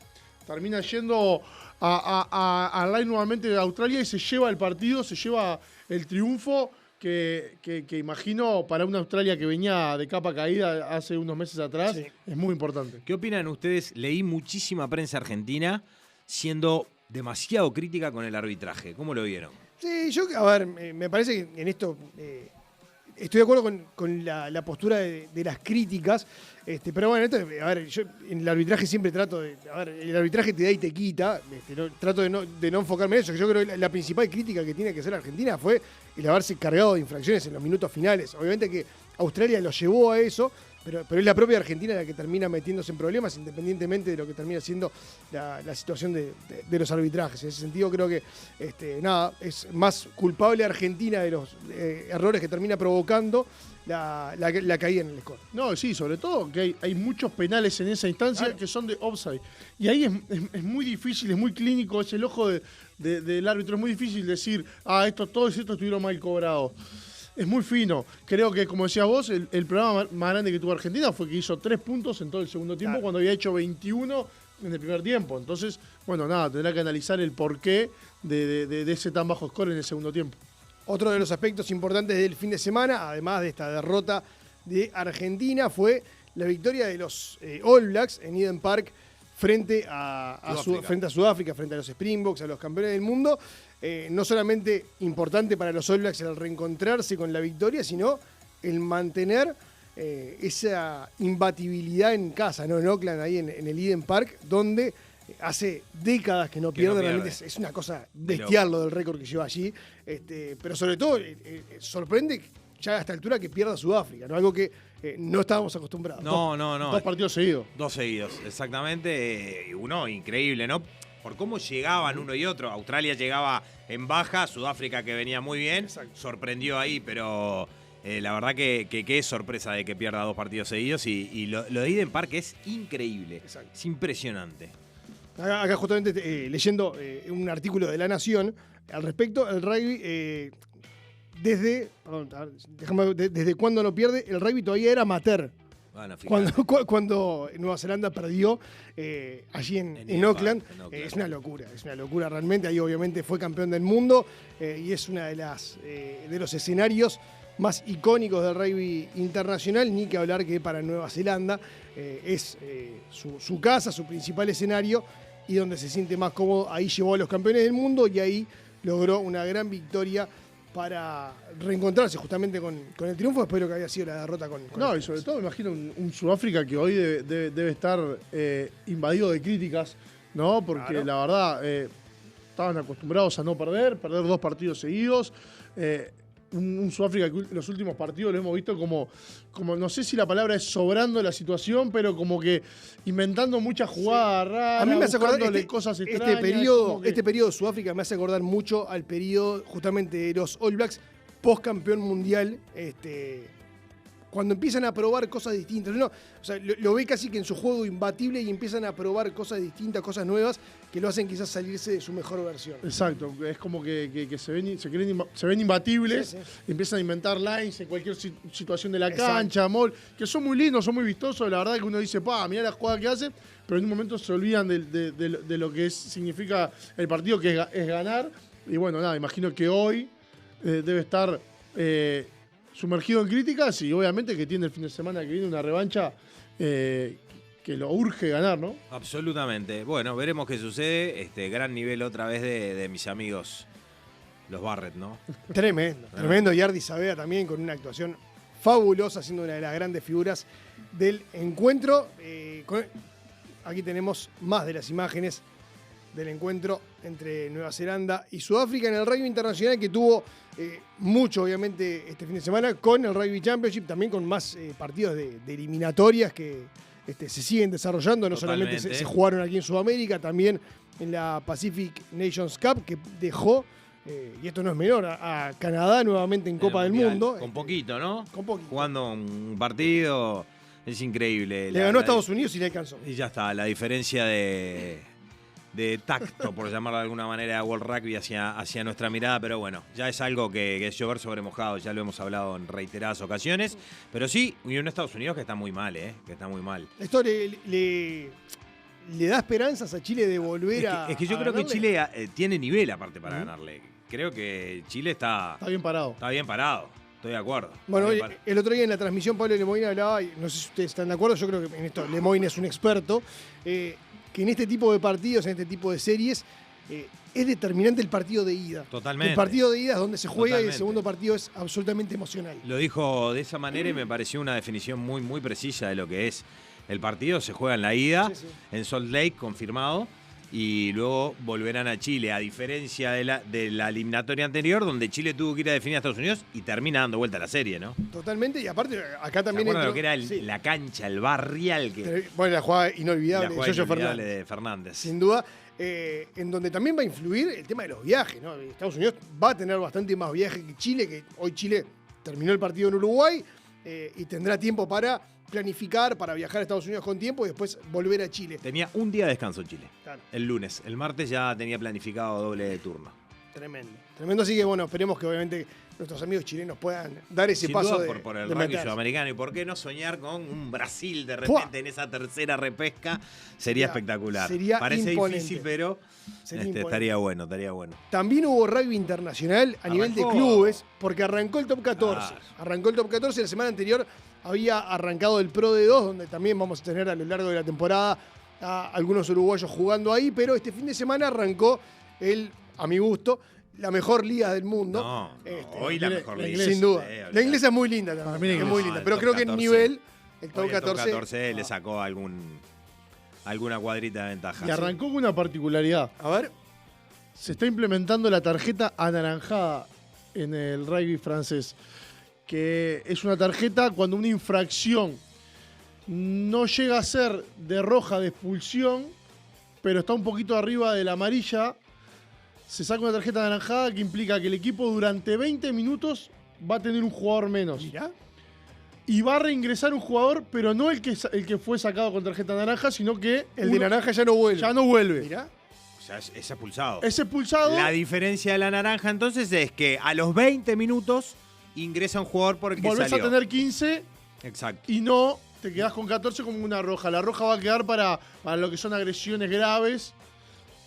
termina yendo al line nuevamente de Australia y se lleva el partido, se lleva el triunfo que imagino para una Australia que venía de capa caída hace unos meses atrás, Sí. es muy importante. ¿Qué opinan ustedes? Leí muchísima prensa argentina siendo demasiado crítica con el arbitraje. ¿Cómo lo vieron? Sí, a ver, me parece que en esto estoy de acuerdo con la postura de las críticas, pero bueno, a ver, yo en el arbitraje siempre trato de, a ver, el arbitraje te da y te quita, trato de no enfocarme en eso, que yo creo que la principal crítica que tiene que hacer Argentina fue el haberse cargado de infracciones en los minutos finales. Obviamente que Australia lo llevó a eso, pero es la propia Argentina la que termina metiéndose en problemas, independientemente de lo que termina siendo la situación de los arbitrajes. En ese sentido creo que es más culpable Argentina de los errores que termina provocando la caída en el score. No, sí, sobre todo que hay muchos penales en esa instancia Claro. que son de offside. Y ahí es muy difícil, es muy clínico, es el ojo del árbitro. Es muy difícil decir, todos estos estuvieron mal cobrados. Es muy fino. Creo que, como decías vos, el programa más grande que tuvo Argentina fue que hizo 3 puntos en todo el segundo tiempo, Claro. cuando había hecho 21 en el primer tiempo. Entonces, tendrá que analizar el porqué de ese tan bajo score en el segundo tiempo. Otro de los aspectos importantes del fin de semana, además de esta derrota de Argentina, fue la victoria de los All Blacks en Eden Park frente a Sudáfrica, frente a los Springboks, a los campeones del mundo. No solamente importante para los All Blacks el reencontrarse con la victoria, sino el mantener esa imbatibilidad en casa, ¿no? En Auckland, ahí en el Eden Park, donde hace décadas que no pierde. Realmente es una cosa bestial lo del récord que lleva allí. Pero sobre todo sorprende ya a esta altura que pierda Sudáfrica, ¿no? Algo que no estábamos acostumbrados. No. 2 partidos seguidos. 2 seguidos, exactamente. Y uno increíble, ¿no? Por cómo llegaban uno y otro. Australia llegaba en baja, Sudáfrica que venía muy bien, Exacto. sorprendió ahí, pero la verdad que es sorpresa de que pierda 2 partidos seguidos. Y lo de Eden Park es increíble, Exacto. es impresionante. Acá justamente leyendo un artículo de La Nación al respecto, el rugby, desde cuando no pierde, el rugby todavía era amateur. Bueno, fíjate. Cuando Nueva Zelanda perdió allí en Auckland, es una locura realmente. Ahí obviamente fue campeón del mundo y es una de los escenarios más icónicos del rugby internacional, ni que hablar que para Nueva Zelanda es su casa, su principal escenario y donde se siente más cómodo. Ahí llevó a los campeones del mundo y ahí logró una gran victoria para reencontrarse justamente con el triunfo después de lo que había sido la derrota con Y sobre todo me imagino un Sudáfrica que hoy debe estar invadido de críticas, ¿no? Porque Claro. la verdad estaban acostumbrados a no perder 2 partidos seguidos. Un Sudáfrica que en los últimos partidos lo hemos visto como, no sé si la palabra es sobrando la situación, pero como que inventando muchas jugadas raras, A mí me hace acordar buscándole cosas extrañas. este periodo de Sudáfrica me hace acordar mucho al periodo justamente de los All Blacks post campeón mundial, cuando empiezan a probar cosas distintas. O sea, lo ve casi que en su juego imbatible y empiezan a probar cosas distintas, cosas nuevas que lo hacen quizás salirse de su mejor versión. Exacto, es como que se ven imbatibles, Sí. empiezan a inventar lines en cualquier situación de la Exacto. cancha, que son muy lindos, son muy vistosos, la verdad que uno dice, mirá la jugada que hace, pero en un momento se olvidan de lo que significa el partido, que es ganar. Y bueno, imagino que hoy debe estar sumergido en críticas y obviamente que tiene el fin de semana que viene una revancha que lo urge ganar, ¿no? Absolutamente. Bueno, veremos qué sucede. Gran nivel otra vez de mis amigos, los Barrett, ¿no? Tremendo. Y Ardi Sabea también con una actuación fabulosa, siendo una de las grandes figuras del encuentro. Aquí tenemos más de las imágenes del encuentro entre Nueva Zelanda y Sudáfrica en el rugby internacional, que tuvo mucho, obviamente, este fin de semana con el Rugby Championship, también con más partidos de eliminatorias que se siguen desarrollando. No Totalmente. solamente se jugaron aquí en Sudamérica, también en la Pacific Nations Cup, que dejó, y esto no es menor, a Canadá nuevamente en Copa del Mundial, Mundo. Con poquito, ¿no? Con poquito. Jugando un partido, es increíble. Le ganó a Estados Unidos y le alcanzó. Y ya está, la diferencia de tacto, por llamarlo de alguna manera, a World Rugby hacia nuestra mirada, pero bueno, ya es algo que es llover sobre mojado, ya lo hemos hablado en reiteradas ocasiones, pero sí, Unión de Estados Unidos que está muy mal, que está muy mal. Esto le da esperanzas a Chile de volver a. Es que yo creo que Chile tiene nivel aparte para ganarle. creo que Chile está bien parado. Está bien parado, estoy de acuerdo. Bueno, Está bien el otro día en la transmisión Pablo Lemoyne hablaba, y no sé si ustedes están de acuerdo, yo creo que en esto Lemoyne es un experto, que en este tipo de partidos, en este tipo de series, es determinante el partido de ida. Totalmente. El partido de ida es donde se juega y el Totalmente. segundo partido es absolutamente emocional. Lo dijo de esa manera y me pareció una definición muy, muy precisa de lo que es el partido. Se juega en la ida, Sí. en Salt Lake, confirmado, y luego volverán a Chile, a diferencia de la eliminatoria anterior, donde Chile tuvo que ir a definir a Estados Unidos y termina dando vuelta a la serie, ¿no? Totalmente, y aparte acá ¿Se también acuerdan entró- lo que era sí. la cancha, el barrial? Bueno, la jugada La inolvidable jugada de Yoyo inolvidable Fernández. de Fernández. Sin duda, en donde también va a influir el tema de los viajes, ¿no? Estados Unidos va a tener bastante más viajes que Chile, que hoy Chile terminó el partido en Uruguay y tendrá tiempo para planificar, para viajar a Estados Unidos con tiempo y después volver a Chile. Tenía un día de descanso Chile, Claro, el lunes. El martes ya tenía planificado doble de turno. tremendo. Tremendo, así que bueno, esperemos que obviamente nuestros amigos chilenos puedan dar ese Sin paso duda de, por el de rugby meterse. sudamericano. ¿Y por qué no soñar con un Brasil de ¡Pua! repente en esa tercera repesca? Sería Sería- espectacular. sería Parece imponente. difícil, pero Sería imponente. estaría bueno, estaría bueno. También hubo rugby internacional a nivel de Arrancó. clubes, porque arrancó el top 14. Claro. Arrancó el top 14, la semana anterior había arrancado el Pro de 2, donde también vamos a tener a lo largo de la temporada a algunos uruguayos jugando ahí, pero este fin de semana arrancó a mi gusto, la mejor liga del mundo. No, Este, hoy la la mejor inglesa, liga. sin duda. Sí, La olvidate. inglesa es muy linda también. Para mí la es muy inglesa. linda, el pero top creo que en 14. nivel, el top Hoy 14. 14 le sacó alguna cuadrita de ventaja. Y arrancó con una particularidad. A ver, Se está implementando la tarjeta anaranjada en el rugby francés, que es una tarjeta cuando una infracción no llega a ser de roja de expulsión, pero está un poquito arriba de la amarilla, se saca una tarjeta anaranjada que implica que el equipo durante 20 minutos va a tener un jugador menos. mirá. Y va a reingresar un jugador, pero no el que fue sacado con tarjeta naranja, sino que El de naranja ya no vuelve. ya no vuelve. Mirá. O sea, es expulsado. Es expulsado. La diferencia de la naranja entonces es que a los 20 minutos ingresa un jugador por el que Volvés salió. a tener 15 Exacto. y no te quedás con 14 como una roja. La roja va a quedar para lo que son agresiones graves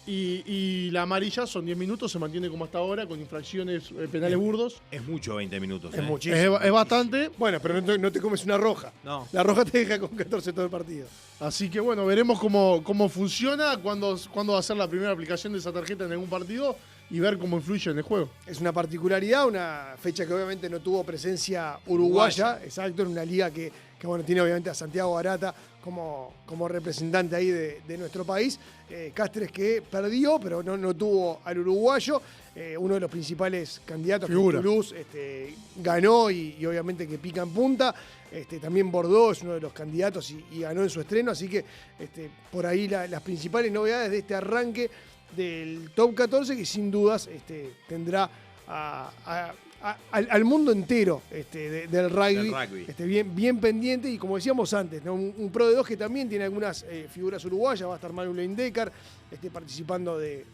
y la amarilla son 10 minutos, se mantiene como hasta ahora con infracciones penales burdos. Es mucho 20 minutos. Es muchísimo. Es bastante, Bueno, pero no te comes una roja. No. La roja te deja con 14 todo el partido. así que bueno, veremos cómo funciona, cuándo va a ser la primera aplicación de esa tarjeta en algún partido y ver cómo influye en el juego. Es una particularidad, una fecha que obviamente no tuvo presencia uruguaya, exacto, en una liga que bueno, tiene obviamente a Santiago Barata como representante ahí de nuestro país. Castres que perdió, pero no tuvo al uruguayo. Uno de los principales candidatos, que es Figura. Toulouse, ganó y obviamente que pica en punta. También Bordeaux es uno de los candidatos y ganó en su estreno, así que por ahí las principales novedades de este arranque del top 14 que sin dudas tendrá al mundo entero del rugby, bien pendiente y como decíamos antes, ¿no? un Pro de 2 que también tiene algunas figuras uruguayas, va a estar Manu Leindecker participando de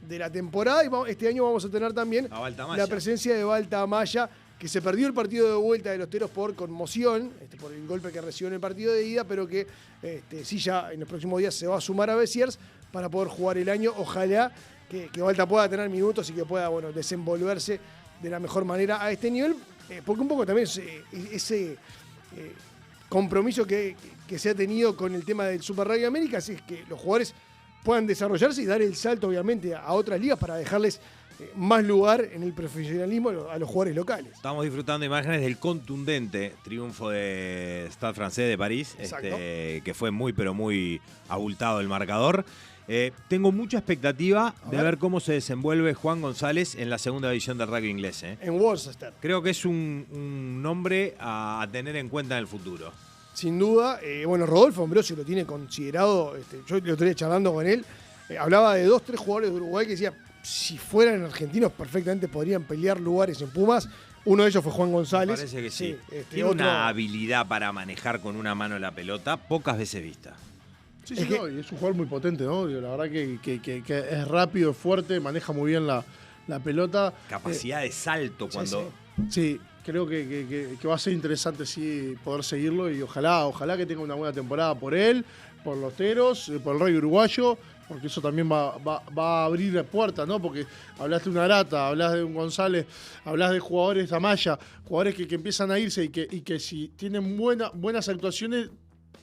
la temporada y este año vamos a tener también A Baltamaya. la presencia de Balta Amaya, que se perdió el partido de vuelta de los Teros por conmoción, por el golpe que recibió en el partido de ida, pero que sí ya en los próximos días se va a sumar a Bessiers para poder jugar el año. Ojalá que Balta pueda tener minutos y que pueda desenvolverse de la mejor manera a este nivel, porque un poco también ese compromiso que se ha tenido con el tema del Super Rugby América es que los jugadores puedan desarrollarse y dar el salto obviamente a otras ligas para dejarles más lugar en el profesionalismo a los jugadores locales. Estamos disfrutando imágenes del contundente triunfo de Stade Francés de París, Exacto. que fue muy, pero muy abultado el marcador. Tengo mucha expectativa de ver cómo se desenvuelve Juan González en la segunda división del rugby inglés. En Worcester. Creo que es un nombre a tener en cuenta en el futuro. Sin duda, Rodolfo Ambrosio lo tiene considerado, yo lo estoy charlando con él, hablaba de 2-3 jugadores de Uruguay que decía, si fueran argentinos perfectamente podrían pelear lugares en Pumas. Uno de ellos fue Juan González. Me parece que sí. otro- Tiene una habilidad para manejar con una mano la pelota, pocas veces vista. Sí, Es sí, que- no, y es un jugador muy potente, ¿no? Digo, la verdad que es rápido, es fuerte, maneja muy bien la pelota. Capacidad de salto cuando... Sí, creo que va a ser interesante sí poder seguirlo y ojalá que tenga una buena temporada por él, por los Teros, por el rugby uruguayo porque eso también va a abrir puertas, ¿no? Porque hablas de un Arata, hablas de un González, hablas de jugadores Amaya, jugadores que empiezan a irse y que si tienen buenas actuaciones,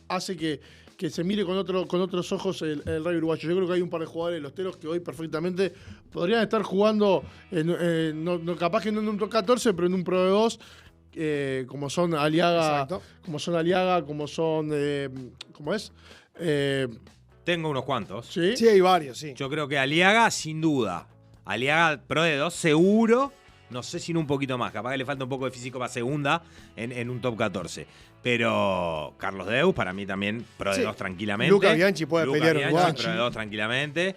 hace que se mire con otros ojos el rugby uruguayo. Yo creo que hay un par de jugadores de los Teros que hoy perfectamente podrían estar jugando, no, capaz que no en un top 14, pero en un Pro de 2, como son Aliaga, como son, ¿cómo es? Tengo unos cuantos. ¿Sí? Sí, hay varios, sí. Yo creo que Aliaga, sin duda. Aliaga Pro de 2, seguro. No sé si no un poquito más. Capaz que le falta un poco de físico para segunda en un top 14. Pero Carlos Deus, para mí también Pro de 2 tranquilamente. Luca Bianchi puede pelear Bianchi, Uruguay. Pro de 2 tranquilamente.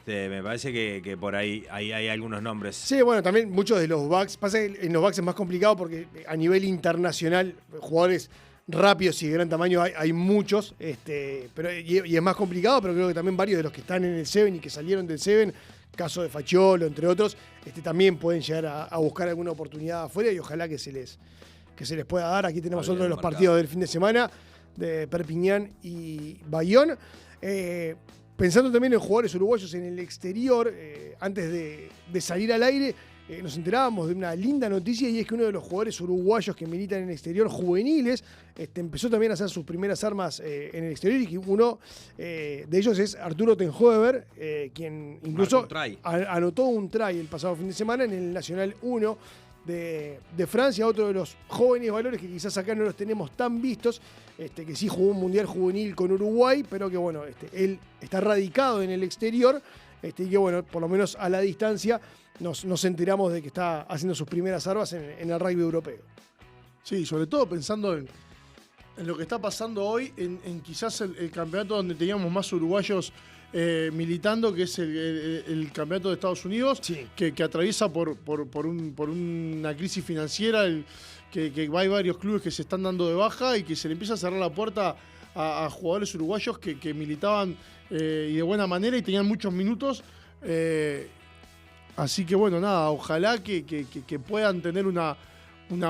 Me parece que por ahí hay algunos nombres. Sí, bueno, también muchos de los backs. Pasa que en los backs es más complicado porque a nivel internacional, jugadores rápidos y de gran tamaño hay muchos, pero y es más complicado, pero creo que también varios de los que están en el Seven y que salieron del Seven, caso de Fachiolo, entre otros, también pueden llegar a buscar alguna oportunidad afuera y ojalá que se les pueda dar. Aquí tenemos otro de los partidos del fin de semana, de Perpiñán y Bayón. Pensando también en jugadores uruguayos en el exterior, antes de salir al aire, nos enterábamos de una linda noticia, y es que uno de los jugadores uruguayos que militan en el exterior juveniles empezó también a hacer sus primeras armas en el exterior, y que uno de ellos es Arturo Tenhoever, quien incluso anotó un try el pasado fin de semana en el Nacional 1 de Francia, otro de los jóvenes valores que quizás acá no los tenemos tan vistos, que sí jugó un mundial juvenil con Uruguay, pero que bueno, él está radicado en el exterior, y que bueno, por lo menos a la distancia nos enteramos de que está haciendo sus primeras armas en el rugby europeo. Sí, sobre todo pensando en lo que está pasando hoy, en quizás el campeonato donde teníamos más uruguayos militando, que es el campeonato de Estados Unidos, sí, que atraviesa por una crisis financiera, que hay varios clubes que se están dando de baja y que se le empieza a cerrar la puerta a jugadores uruguayos que militaban y de buena manera y tenían muchos minutos. Así que bueno, nada, ojalá que puedan tener una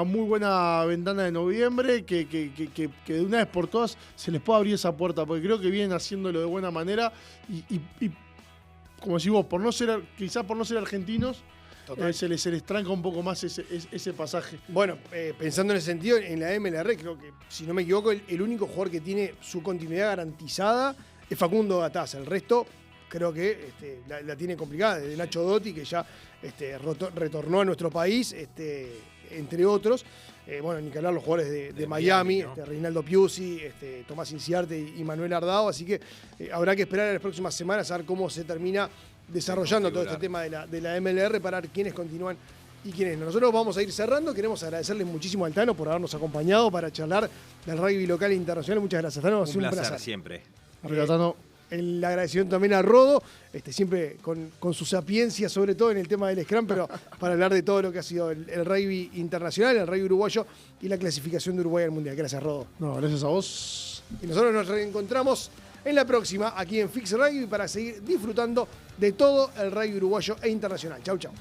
muy buena ventana de noviembre, que de una vez por todas se les pueda abrir esa puerta, porque creo que vienen haciéndolo de buena manera y como decís vos, quizás por no ser argentinos, se les tranca un poco más ese pasaje. Bueno, pensando en ese sentido, en la MLR, creo que, si no me equivoco, el único jugador que tiene su continuidad garantizada es Facundo Gataza. El resto creo que la tiene complicada, desde Nacho Dotti, que ya retornó a nuestro país, entre otros. Bueno, ni que hablar los jugadores de Miami, ¿no? Reinaldo Piusi, Tomás Inciarte y Manuel Ardao. Así que habrá que esperar en las próximas semanas a ver cómo se termina desarrollando todo este tema de la MLR, para ver quiénes continúan y quiénes no. Nosotros vamos a ir cerrando. Queremos agradecerle muchísimo al Tano por habernos acompañado para charlar del rugby local e internacional. Muchas gracias, Tano. Un placer siempre. Arriba, Tano. El agradecimiento también a Rodo, siempre con su sapiencia, sobre todo en el tema del Scrum, pero para hablar de todo lo que ha sido el rugby internacional, el rugby uruguayo y la clasificación de Uruguay al Mundial. Gracias, Rodo. No, gracias a vos. Y nosotros nos reencontramos en la próxima, aquí en Fix Rugby, para seguir disfrutando de todo el rugby uruguayo e internacional. Chau, chau.